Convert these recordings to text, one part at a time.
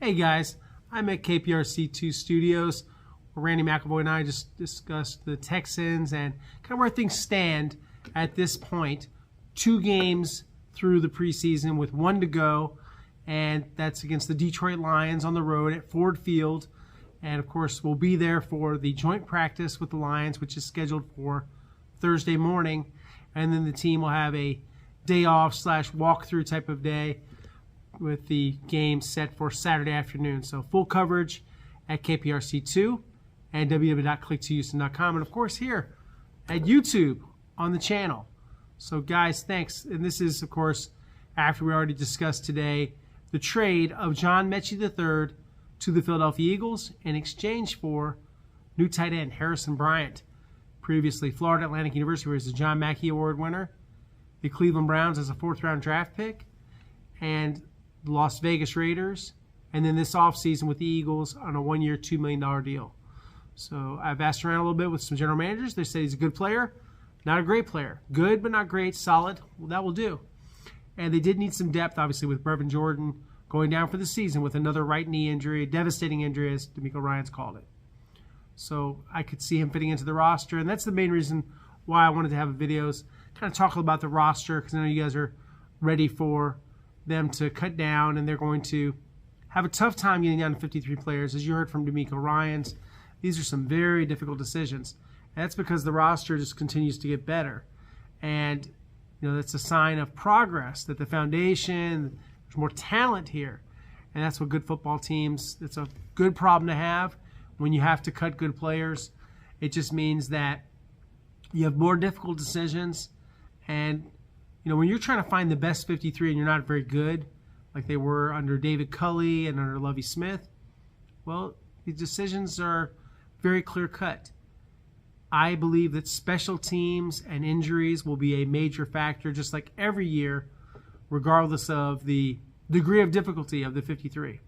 Hey guys, I'm at KPRC2 Studios where Randy McElvoy and I just discussed the Texans and kind of where things stand at this point. 2 games through the preseason with 1 to go, and that's against the Detroit Lions on the road at Ford Field. And of course, we'll be there for the joint practice with the Lions, which is scheduled for Thursday morning. And then the team will have a day off / walkthrough type of day with the game set for Saturday afternoon. So full coverage at KPRC2 and www.click2houston.com. And of course here at YouTube on the channel. So guys, thanks. And this is, of course, after we already discussed today the trade of John Mechie III to the Philadelphia Eagles in exchange for new tight end Harrison Bryant, previously Florida Atlantic University, where he's a John Mackey Award winner, the Cleveland Browns as a 4th-round draft pick, and the Las Vegas Raiders, and then this offseason with the Eagles on a 1-year, $2 million deal. So I've asked around a little bit with some general managers. They say he's a good player, not a great player. Good, but not great, solid. Well, that will do. And they did need some depth, obviously, with Brevin Jordan going down for the season with another right knee injury, a devastating injury, as D'Amico Ryans called it. So I could see him fitting into the roster, and that's the main reason why I wanted to have videos, kind of talk about the roster, because I know you guys are ready for them to cut down, and they're going to have a tough time getting down to 53 players. As you heard from D'Amico Ryans, these are some very difficult decisions. And that's because the roster just continues to get better. And that's a sign of progress, that the foundation, there's more talent here. And that's what good football teams, it's a good problem to have when you have to cut good players. It just means that you have more difficult decisions. And, when you're trying to find the best 53 and you're not very good, like they were under David Culley and under Lovie Smith, well, the decisions are very clear-cut. I believe that special teams and injuries will be a major factor, just like every year, regardless of the degree of difficulty of the 53.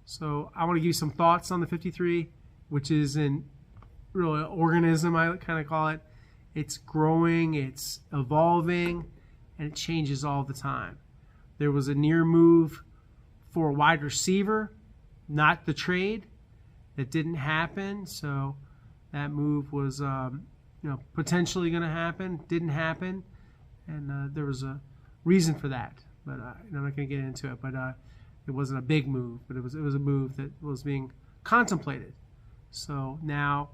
So I want to give you some thoughts on the 53, which is an real organism, I kind of call it. It's growing, it's evolving, and it changes all the time. There was a near move for a wide receiver, not the trade. That didn't happen, so that move was potentially going to happen. Didn't happen, and there was a reason for that. But I'm not going to get into it. But it wasn't a big move, but it was a move that was being contemplated. So now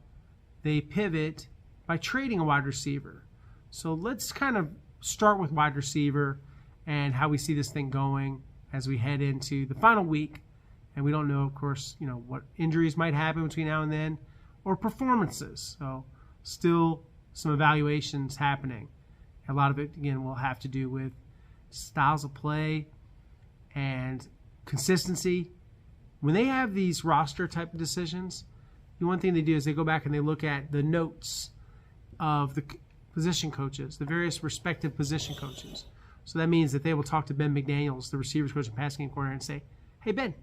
they pivot by trading a wide receiver. So let's kind of start with wide receiver and how we see this thing going as we head into the final week. And we don't know, of course, what injuries might happen between now and then, or performances. So still some evaluations happening. A lot of it, again, will have to do with styles of play and consistency. When they have these roster type of decisions, the one thing they do is they go back and they look at the notes of the position coaches, the various respective position coaches. So that means that they will talk to Ben McDaniels, the receivers coach and passing game coordinator, and say, hey, Ben,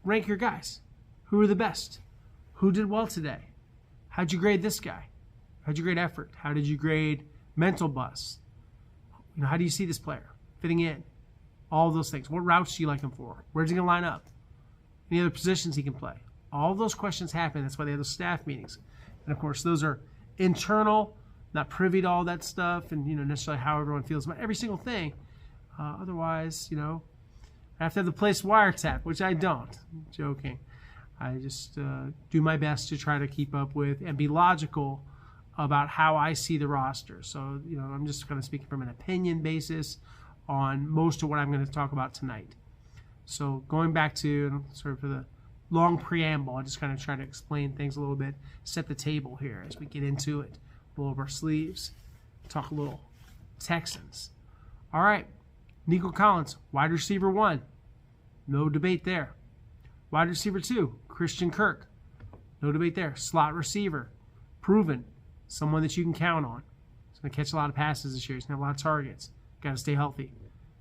rank your guys. Who are the best? Who did well today? How'd you grade this guy? How'd you grade effort? How did you grade mental bust? How do you see this player fitting in? All of those things. What routes do you like him for? Where's he going to line up? Any other positions he can play? All those questions happen. That's why they have those staff meetings. And, of course, those are internal, not privy to all that stuff and, necessarily how everyone feels about every single thing. Otherwise, I have to have the place wiretapped, which I don't. I'm joking. I just do my best to try to keep up with and be logical about how I see the roster. So, I'm just kind of speaking from an opinion basis on most of what I'm going to talk about tonight. So going back to sort of for the long preamble, I just kind of try to explain things a little bit, set the table here as we get into it, roll up our sleeves, talk a little Texans. All right, Nico Collins, wide receiver 1. No debate there. Wide receiver 2, Christian Kirk. No debate there. Slot receiver, proven, someone that you can count on. He's going to catch a lot of passes this year. He's going to have a lot of targets. Got to stay healthy.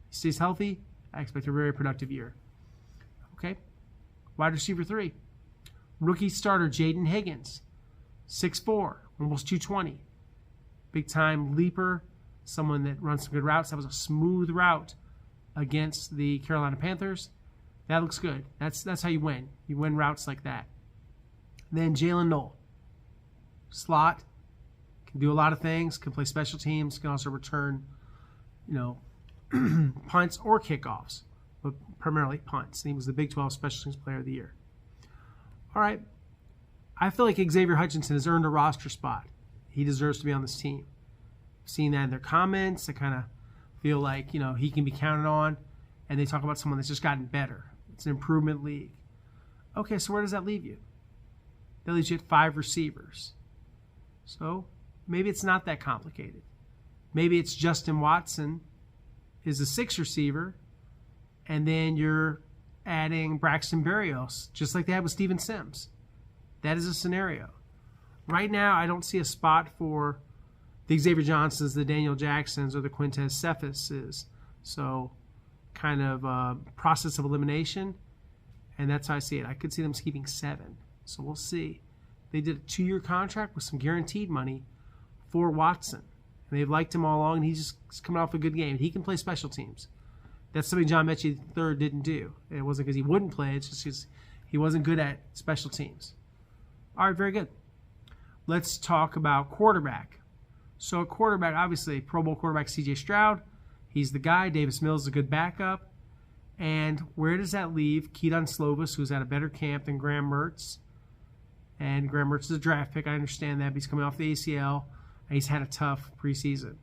He stays healthy, I expect a very productive year. Okay. Wide receiver 3, rookie starter Jaden Higgins, 6'4", almost 220. Big time leaper, someone that runs some good routes. That was a smooth route against the Carolina Panthers. That looks good. That's how you win. You win routes like that. Then Jalen Noel. Slot. Can do a lot of things. Can play special teams. Can also return, punts or kickoffs. But primarily punts. And he was the Big 12 Special Teams Player of the Year. All right. I feel like Xavier Hutchinson has earned a roster spot. He deserves to be on this team. I've seen that in their comments. I kind of feel like, he can be counted on. And they talk about someone that's just gotten better. It's an improvement league. Okay, so where does that leave you? That leaves you at 5 receivers. So maybe it's not that complicated. Maybe it's Justin Watson is a 6 receiver, and then you're adding Braxton Berrios, just like they had with Steven Sims. That is a scenario. Right now, I don't see a spot for the Xavier Johnsons, the Daniel Jacksons, or the Quintez Cephases. So kind of process of elimination, and that's how I see it. I could see them keeping 7. So we'll see. They did a 2-year contract with some guaranteed money for Watson. And they've liked him all along, and he's coming off a good game. He can play special teams. That's something John Mechie III didn't do. It wasn't because he wouldn't play. It's just because he wasn't good at special teams. All right, very good. Let's talk about quarterback. So at quarterback, obviously, Pro Bowl quarterback C.J. Stroud. He's the guy. Davis Mills is a good backup. And where does that leave Keaton Slovis, who's at a better camp than Graham Mertz? And Graham Mertz is a draft pick. I understand that, but he's coming off the ACL, and he's had a tough preseason.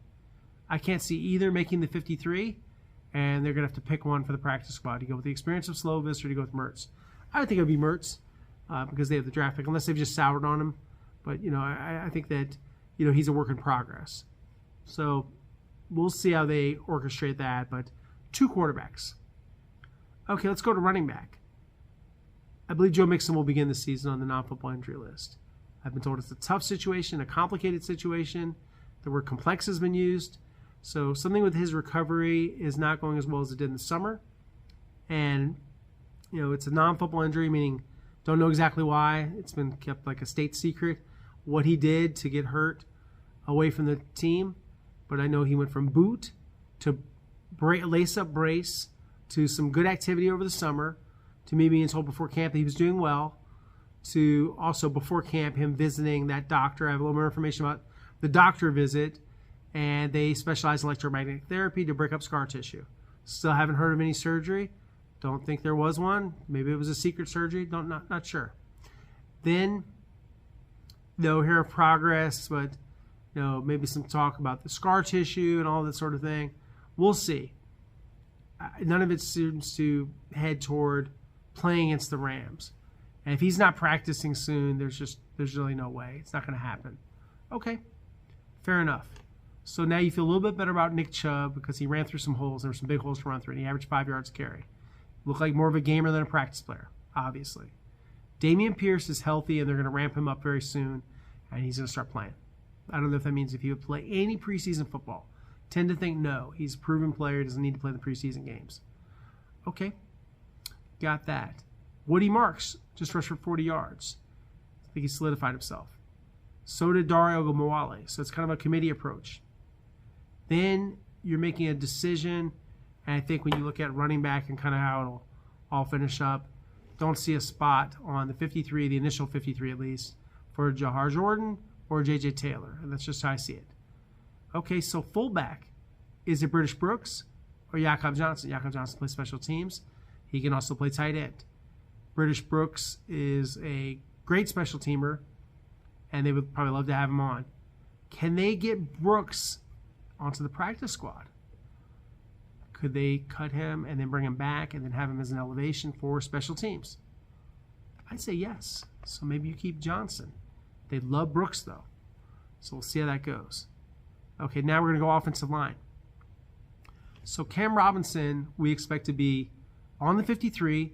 I can't see either making the 53, and they're going to have to pick one for the practice squad. Do you go with the experience of Slovis, or do you go with Mertz? I would think it would be Mertz because they have the draft pick, unless they've just soured on him. But, I think that, he's a work in progress. So we'll see how they orchestrate that, but 2 quarterbacks. Okay, let's go to running back. I believe Joe Mixon will begin the season on the non-football injury list. I've been told it's a tough situation, a complicated situation. The word complex has been used. So something with his recovery is not going as well as it did in the summer. And, it's a non-football injury, meaning don't know exactly why. It's been kept like a state secret, what he did to get hurt away from the team. But I know he went from boot to lace-up brace to some good activity over the summer, to me being told before camp that he was doing well, to also before camp him visiting that doctor. I have a little more information about the doctor visit, and they specialize in electromagnetic therapy to break up scar tissue. Still haven't heard of any surgery. Don't think there was one. Maybe it was a secret surgery. Not sure. Then, they'll hear of progress, but maybe some talk about the scar tissue and all that sort of thing. We'll see. None of it seems to head toward playing against the Rams. And if he's not practicing soon, there's really no way. It's not going to happen. Okay, fair enough. So now you feel a little bit better about Nick Chubb because he ran through some holes. There were some big holes to run through, and he averaged 5 yards a carry. Looked like more of a gamer than a practice player, obviously. Dameon Pierce is healthy, and they're going to ramp him up very soon, and he's going to start playing. I don't know if that means if he would play any preseason football. Tend to think no. He's a proven player. Doesn't need to play the preseason games. Okay, got that. Woody Marks just rushed for 40 yards. I think he solidified himself. So did Dario Ogunbowale. So it's kind of a committee approach. Then you're making a decision, and I think when you look at running back and kind of how it'll all finish up, don't see a spot on the 53, the initial 53 at least, for Jahar Jordan or J.J. Taylor. And that's just how I see it. Okay, so fullback. Is it British Brooks or Jakob Johnson? Jakob Johnson plays special teams. He can also play tight end. British Brooks is a great special teamer, and they would probably love to have him on. Can they get Brooks onto the practice squad? Could they cut him and then bring him back and then have him as an elevation for special teams? I'd say yes. So maybe you keep Johnson. They love Brooks, though. So we'll see how that goes. Okay, now we're going to go offensive line. So Cam Robinson, we expect to be on the 53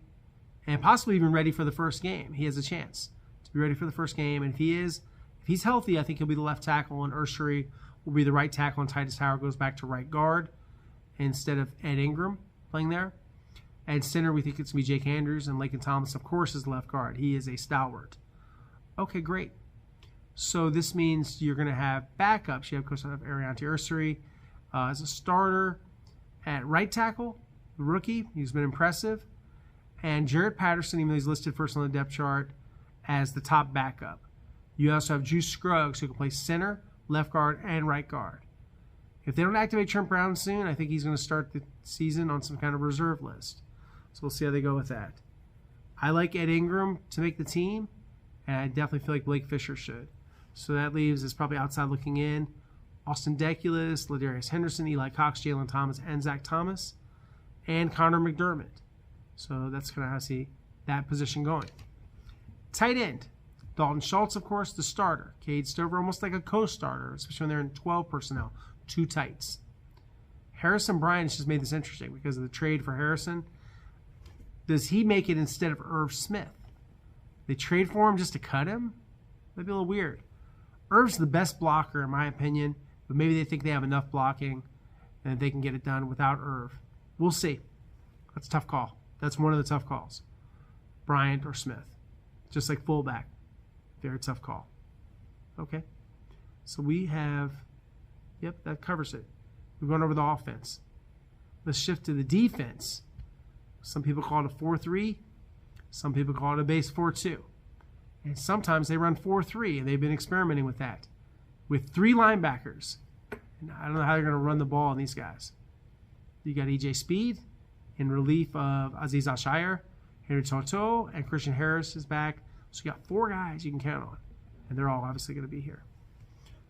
and possibly even ready for the first game. He has a chance to be ready for the first game. And if he's healthy, I think he'll be the left tackle, and Urshery will be the right tackle, and Titus Howard goes back to right guard instead of Ed Ingram playing there. At center, we think it's going to be Jake Andrews, and Laken Thomas, of course, is left guard. He is a stalwart. Okay, great. So this means you're going to have backups. You have, of course, Ariante Urshery as a starter at right tackle, the rookie. He's been impressive. And Jared Patterson, even though he's listed first on the depth chart, as the top backup. You also have Juice Scruggs, who can play center, left guard, and right guard. If they don't activate Trent Brown soon, I think he's going to start the season on some kind of reserve list. So we'll see how they go with that. I like Ed Ingram to make the team, and I definitely feel like Blake Fisher should. So that leaves us probably outside looking in. Austin Deculus, Ladarius Henderson, Eli Cox, Jalen Thomas, and Zach Thomas, and Connor McDermott. So that's kind of how I see that position going. Tight end. Dalton Schultz, of course, the starter. Cade Stover, almost like a co-starter, especially when they're in 12 personnel, 2 tights. Harrison Bryant has just made this interesting because of the trade for Harrison. Does he make it instead of Irv Smith? They trade for him just to cut him? That'd be a little weird. Irv's the best blocker, in my opinion, but maybe they think they have enough blocking and they can get it done without Irv. We'll see. That's a tough call. That's one of the tough calls. Bryant or Smith. Just like fullback. Very tough call. Okay. So we have, yep, that covers it. We've gone over the offense. Let's shift to the defense. Some people call it a 4-3. Some people call it a base 4-2. And sometimes they run 4-3, and they've been experimenting with that. With 3 linebackers. And I don't know how they're going to run the ball on these guys. You got E.J. Speed in relief of Aziz Al-Shire. Henry Toto and Christian Harris is back. So you got 4 guys you can count on. And they're all obviously going to be here.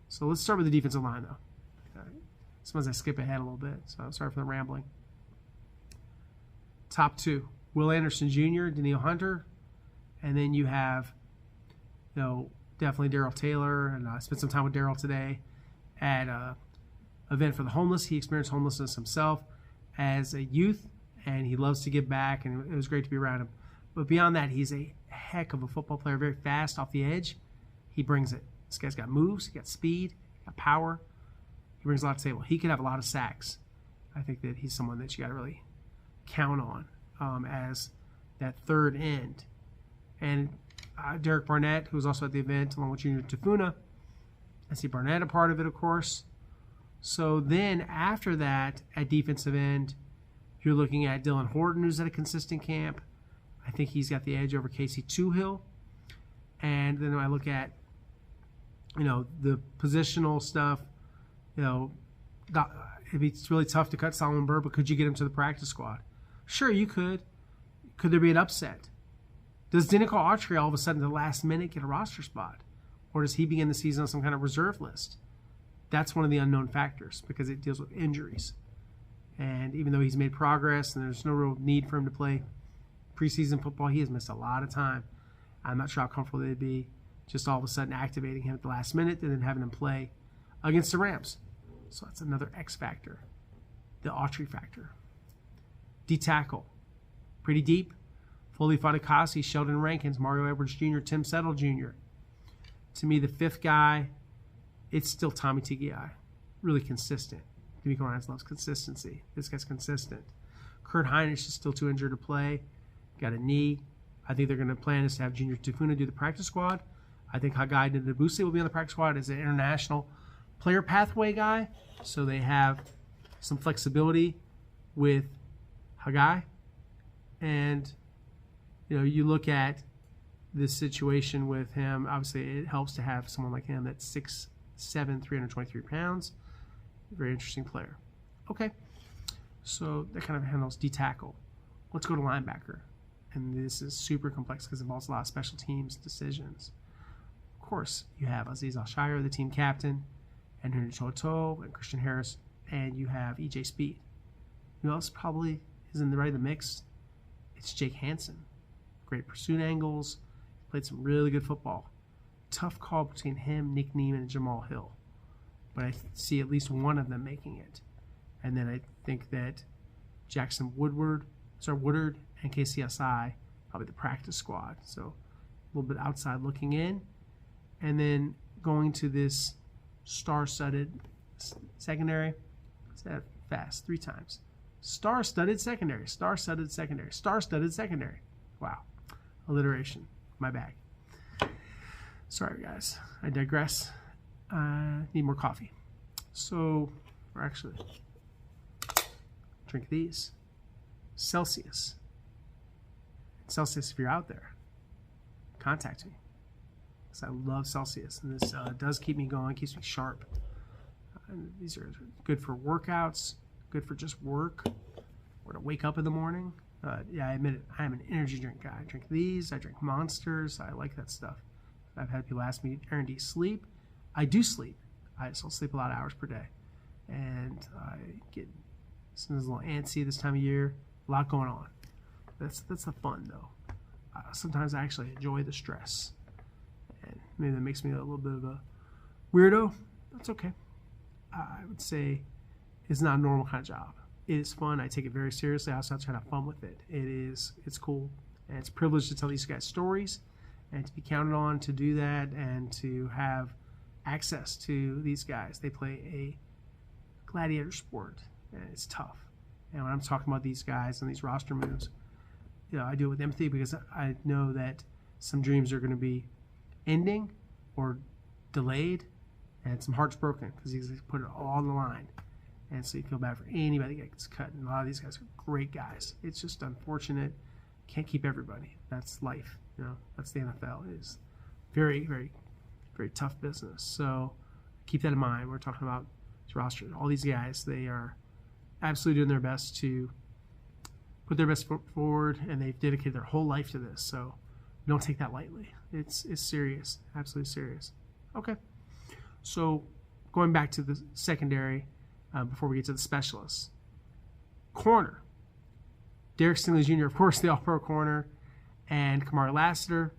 So let's start with the defensive line, though. Sometimes I skip ahead a little bit, so I'm sorry for the rambling. Top 2, Will Anderson Jr., Daniil Hunter. And then you have, definitely Darrell Taylor. And I spent some time with Darrell today at an event for the homeless. He experienced homelessness himself as a youth, and he loves to give back, and it was great to be around him. But beyond that, he's a heck of a football player, very fast off the edge. He brings it. This guy's got moves, he got speed, he got power. He brings a lot to the table. He could have a lot of sacks. I think that he's someone that you got to really count on as that third end. And Derek Barnett, who was also at the event, along with Junior Tafuna. I see Barnett a part of it, of course. So then after that, at defensive end, you're looking at Dylan Horton, who's at a consistent camp. I think he's got the edge over Casey Toohill. And then I look at, the positional stuff. It's really tough to cut Solomon Burr, but could you get him to the practice squad? Sure, you could. Could there be an upset? Does Denico Autry all of a sudden at the last minute get a roster spot? Or does he begin the season on some kind of reserve list? That's one of the unknown factors because it deals with injuries. And even though he's made progress and there's no real need for him to play preseason football, he has missed a lot of time. I'm not sure how comfortable they'd be just all of a sudden activating him at the last minute and then having him play against the Rams. So that's another X factor, the Autry factor. D-tackle, pretty deep. Foley Fatukasi, Sheldon Rankins, Mario Edwards Jr., Tim Settle Jr. To me, the 5th guy, it's still Tommy Togiai. Really consistent. D'Amico Ryans loves consistency. This guy's consistent. Kurt Heinrich is still too injured to play. Got a knee. I think they're going to plan is to have Junior Tafuna do the practice squad. I think Hagai Ndebuse will be on the practice squad as an international player pathway guy. So they have some flexibility with Hagai. And, you look at this situation with him. Obviously, it helps to have someone like him that's 6'7", 323 pounds. Very interesting player. Okay. So that kind of handles D-tackle. Let's go to linebacker. And this is super complex because it involves a lot of special teams decisions. Of course, you have Aziz Al-Shire, the team captain, and Henry Toto, and Christian Harris, and you have E.J. Speed. Who else probably is in the right of the mix? It's Jake Hansen. Great pursuit angles. Played some really good football. Tough call between him, Nick Neiman, and Jamal Hill. But I see at least one of them making it. And then I think that Jackson Woodard and KCSI, probably the practice squad. So a little bit outside looking in. And then going to this star-studded secondary. Say that fast 3 times. Star-studded secondary, star-studded secondary, star-studded secondary. Wow. Alliteration. My bad. Sorry, guys. I digress. Need more coffee. So, or actually, drink these. Celsius. Celsius, if you're out there, contact me. Because I love Celsius, and this does keep me going, keeps me sharp. These are good for workouts, good for just work, or to wake up in the morning. Yeah, I admit it, I am an energy drink guy. I drink these, I drink Monsters, I like that stuff. I've had people ask me, Aaron, do you sleep? I do sleep. I just don't sleep a lot of hours per day. And I get sometimes a little antsy this time of year, a lot going on. That's the fun, though. Sometimes I actually enjoy the stress. And maybe that makes me a little bit of a weirdo. That's okay. I would say it's not a normal kind of job. It is fun. I take it very seriously. I also try to have fun with it. It's cool. And it's a privilege to tell these guys stories and to be counted on to do that and to have access to these guys. They play a gladiator sport, and it's tough. And when I'm talking about these guys and these roster moves, I do it with empathy because I know that some dreams are going to be ending or delayed, and some hearts broken because he's put it all on the line. And so you feel bad for anybody that gets cut. And a lot of these guys are great guys. It's just unfortunate. Can't keep everybody. That's life. That's the NFL. It is very, very, very tough business. So keep that in mind. We're talking about this roster. All these guys, they are absolutely doing their best to put their best foot forward, and they've dedicated their whole life to this. So don't take that lightly. It's serious, absolutely serious. Okay. So going back to the secondary before we get to the specialists. Corner. Derek Stingley Jr., of course, the all-pro corner, and Kamari Lassiter.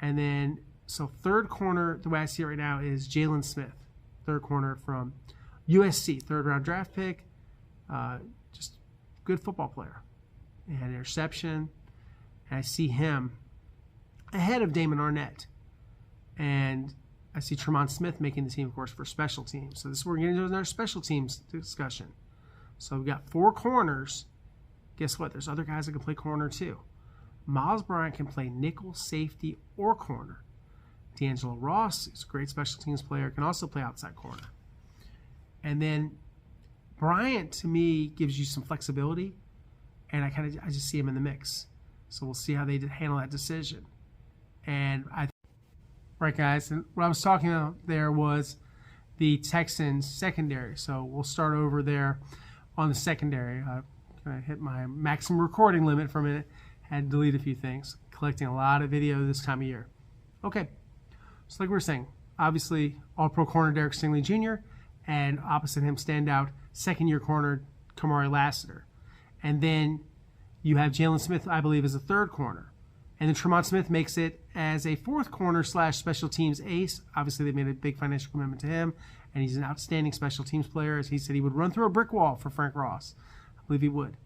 And then, so third corner, the way I see it right now, is Jalen Smith, third corner from USC, third-round draft pick. Just good football player. He had an interception. And I see him ahead of Damon Arnett. And I see Tremont Smith making the team, of course, for special teams. So this is where we're getting into another special teams discussion. So we've got 4 corners. Guess what? There's other guys that can play corner too. Miles Bryant can play nickel, safety, or corner. D'Angelo Ross is a great special teams player, can also play outside corner. And then Bryant, to me, gives you some flexibility, and I just see him in the mix. So we'll see how they handle that decision. And right, guys, and what I was talking about there was the Texans secondary. So we'll start over there on the secondary. I hit my maximum recording limit for a minute. Had to delete a few things. Collecting a lot of video this time of year. Okay, so like we were saying, obviously all-pro corner Derek Stingley Jr. and opposite him standout second-year corner Kamari Lassiter. And then you have Jalen Smith, I believe, as a third corner. And then Tremont Smith makes it as a fourth corner / special teams ace. Obviously, they made a big financial commitment to him, and he's an outstanding special teams player. As he said, he would run through a brick wall for Frank Ross. I believe he would.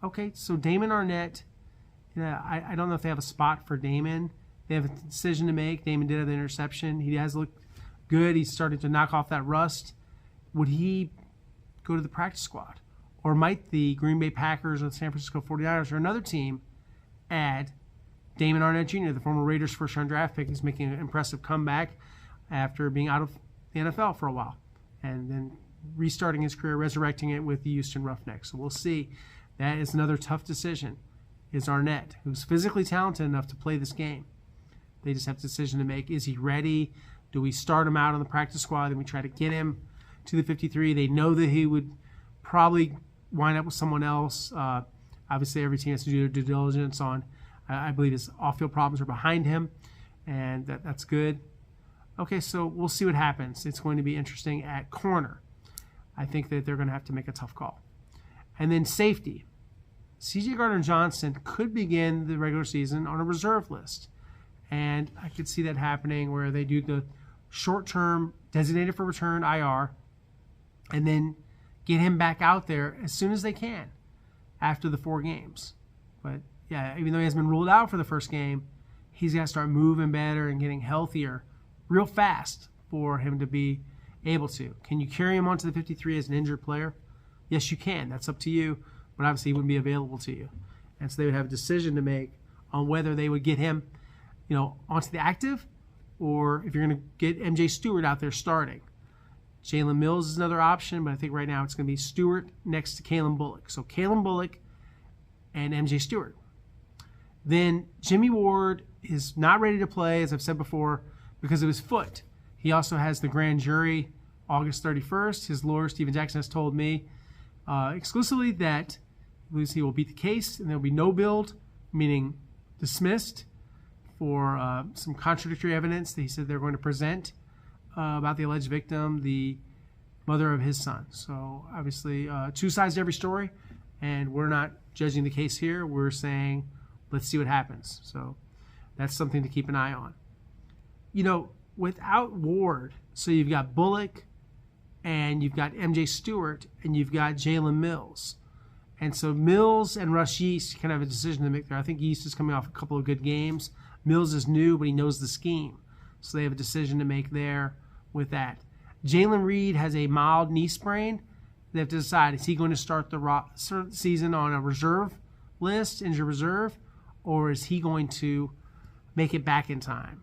Okay, so Damon Arnett, I don't know if they have a spot for Damon. They have a decision to make. Damon did have the interception. He has looked good. He's starting to knock off that rust. Would he go to the practice squad? Or might the Green Bay Packers or the San Francisco 49ers or another team add Damon Arnett Jr., the former Raiders first-round draft pick, who's making an impressive comeback after being out of the NFL for a while, and then restarting his career, resurrecting it with the Houston Roughnecks. So we'll see. That is another tough decision, is Arnett, who's physically talented enough to play this game. They just have a decision to make. Is he ready? Do we start him out on the practice squad and we try to get him to the 53? They know that he would probably wind up with someone else. Obviously, every team has to do their due diligence on, I believe his off-field problems are behind him, and that's good. Okay, so we'll see what happens. It's going to be interesting at corner. I think that they're going to have to make a tough call. And then safety. C.J. Gardner-Johnson could begin the regular season on a reserve list. And I could see that happening where they do the short-term designated for return IR and then get him back out there as soon as they can after the 4 games. But yeah, even though he hasn't been ruled out for the first game, he's got to start moving better and getting healthier real fast for him to be able to. Can you carry him onto the 53 as an injured player? Yes, you can. That's up to you, but obviously he wouldn't be available to you. And so they would have a decision to make on whether they would get him, onto the active, or if you're going to get MJ Stewart out there starting. Jalen Mills is another option, but I think right now it's going to be Stewart next to Kalen Bullock. So Kalen Bullock and MJ Stewart. Then Jimmy Ward is not ready to play, as I've said before, because of his foot. He also has the grand jury August 31st. His lawyer, Steven Jackson, has told me exclusively that he will beat the case and there will be no build, meaning dismissed, for some contradictory evidence that he said they're going to present about the alleged victim, the mother of his son. So obviously two sides to every story, and we're not judging the case here. We're saying let's see what happens. So that's something to keep an eye on. You know, without Ward, so you've got Bullock and you've got MJ Stewart and you've got Jalen Mills. And so Mills and Russ Yeast kind of have a decision to make there. I think Yeast is coming off a couple of good games. Mills is new, but he knows the scheme. So they have a decision to make there with that. Jalen Reed has a mild knee sprain. They have to decide, is he going to start the season on a reserve list, injured reserve, or is he going to make it back in time?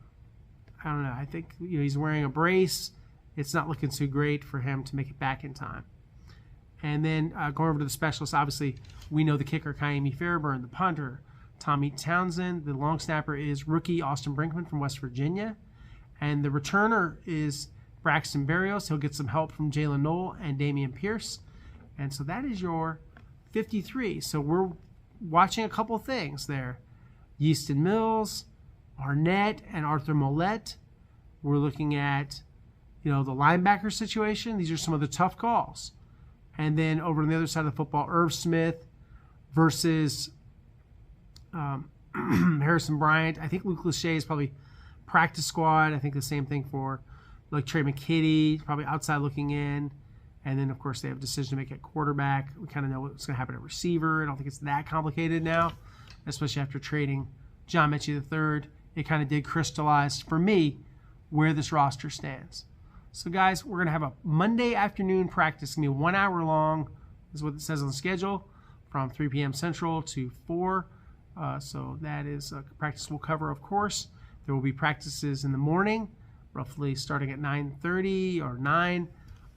I don't know. I think he's wearing a brace. It's not looking too great for him to make it back in time. And then going over to the specialists, obviously, we know the kicker, Kaimi Fairburn, the punter, Tommy Townsend. The long snapper is rookie Austin Brinkman from West Virginia. And the returner is Braxton Berrios. He'll get some help from Jalen Knoll and Damian Pierce. And so that is your 53. So we're watching a couple things there. Yeaston Mills, Arnett, and Arthur Mollett. We're looking at, the linebacker situation. These are some of the tough calls. And then over on the other side of the football, Irv Smith versus Harrison Bryant. I think Luke Lachey is probably practice squad. I think the same thing for like Trey McKitty, probably outside looking in. And then, of course, they have a decision to make at quarterback. We kind of know what's going to happen at receiver. I don't think it's that complicated now, especially after trading John Mechie III. It kind of did crystallize, for me, where this roster stands. So, guys, we're going to have a Monday afternoon practice. It's going to be 1 hour long, is what it says on the schedule, from 3 p.m. Central to 4. So that is a practice we'll cover, of course. There will be practices in the morning, roughly starting at 9:30 or 9.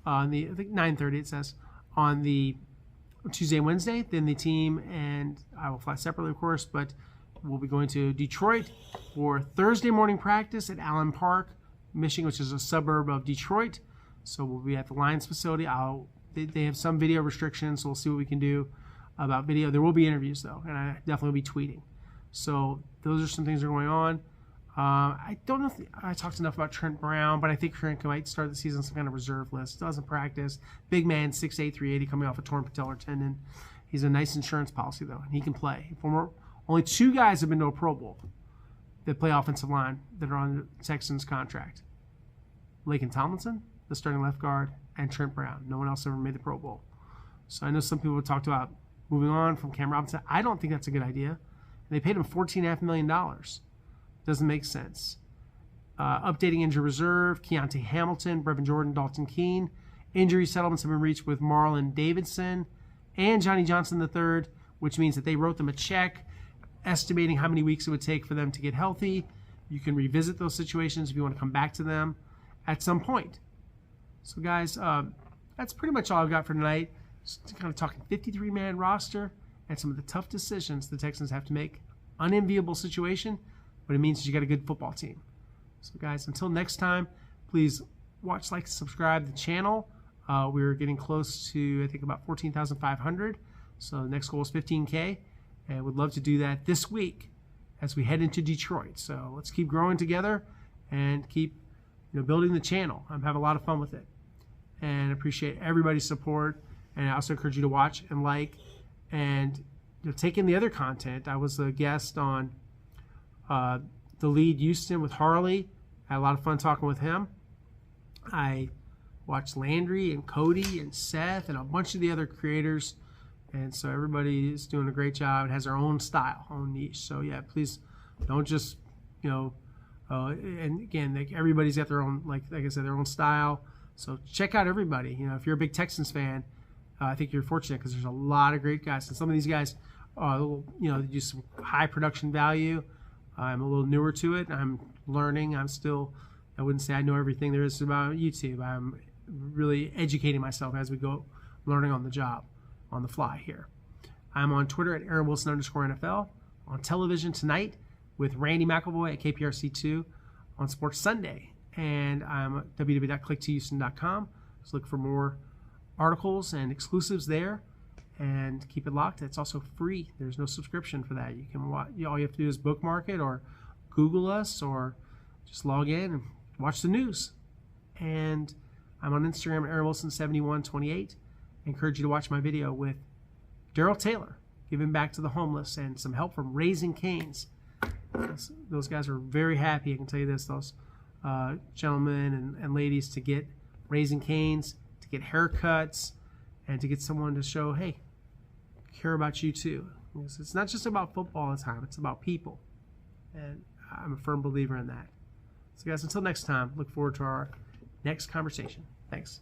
I think 9:30 it says, on the Tuesday and Wednesday. Then the team and I will fly separately, of course, but we'll be going to Detroit for Thursday morning practice at Allen Park, Michigan, which is a suburb of Detroit. So we'll be at the Lions facility. They have some video restrictions, so we'll see what we can do about video. There will be interviews, though, and I definitely will be tweeting. So those are some things that are going on. I don't know if I talked enough about Trent Brown, but I think Trent might start the season on some kind of reserve list. Doesn't practice. Big man, 6'8", 380, coming off a torn patellar tendon. He's a nice insurance policy, though, and he can play. Only 2 guys have been to a Pro Bowl that play offensive line that are on the Texans contract. Laken Tomlinson, the starting left guard, and Trent Brown. No one else ever made the Pro Bowl. So I know some people have talked about moving on from Cam Robinson. I don't think that's a good idea. And they paid him $14.5 million. Doesn't make sense. Updating injury reserve, Keontae Hamilton, Brevin Jordan, Dalton Keene. Injury settlements have been reached with Marlon Davidson and Johnny Johnson III, which means that they wrote them a check estimating how many weeks it would take for them to get healthy. You can revisit those situations if you want to come back to them at some point. So, guys, that's pretty much all I've got for tonight. Just kind of talking 53-man roster and some of the tough decisions the Texans have to make. Unenviable situation, but it means that you got a good football team. So, guys, until next time, please watch, like, subscribe to the channel. We're getting close to, I think, about 14,500. So the next goal is 15K, and would love to do that this week as we head into Detroit. So let's keep growing together and keep building the channel. I'm having a lot of fun with it, and appreciate everybody's support. And I also encourage you to watch and like and take in the other content. I was a guest on The Lead Houston with Harley. I had a lot of fun talking with him. I watched Landry and Cody and Seth and a bunch of the other creators. And so everybody is doing a great job. It has their own style, own niche. So, yeah, please don't just, and again, everybody's got their own, like I said, their own style. So check out everybody. If you're a big Texans fan, I think you're fortunate because there's a lot of great guys. And some of these guys, they do some high production value. I'm a little newer to it. I'm learning. I wouldn't say I know everything there is about YouTube. I'm really educating myself as we go, learning on the job, on the fly here. I'm on Twitter at @Aaron Wilson_NFL. on television tonight with Randy McElvoy at KPRC2 on Sports Sunday. And I'm at www.click2houston.com. So look for more articles and exclusives there, and keep it locked. It's also free. There's no subscription for that. You can watch. All you have to do is bookmark it or Google us or just log in and watch the news. And I'm on Instagram at AaronWilson7128. I encourage you to watch my video with Daryl Taylor, giving back to the homeless, and some help from Raising Canes. Those guys are very happy, I can tell you this, those gentlemen and ladies, to get Raising Canes, to get haircuts, and to get someone to show, hey, care about you too. It's not just about football all the time, it's about people. And I'm a firm believer in that. So guys, until next time, look forward to our next conversation. Thanks.